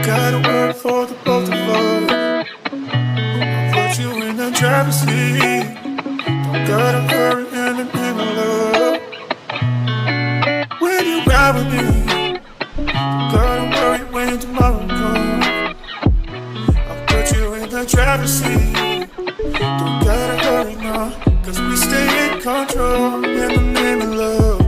gotta work for the both of us. I'll put you in the driver's seat. Don't gotta hurry in the middle of. When you ride with me, don't gotta worry when tomorrow comes. I'll put you in the driver's seat. Don't gotta hurry now, cause we stay in control in the name of love.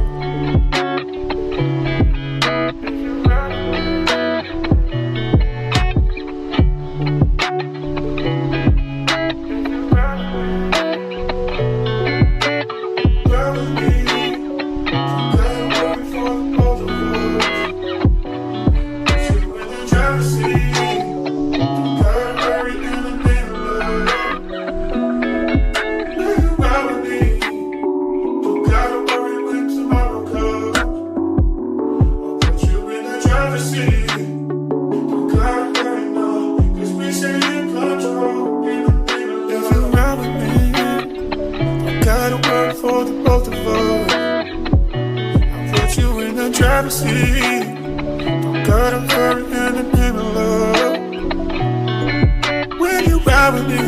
For the both of us, I'll put you in the driver's seat. Don't gotta hurry in the name of love. When you ride with me,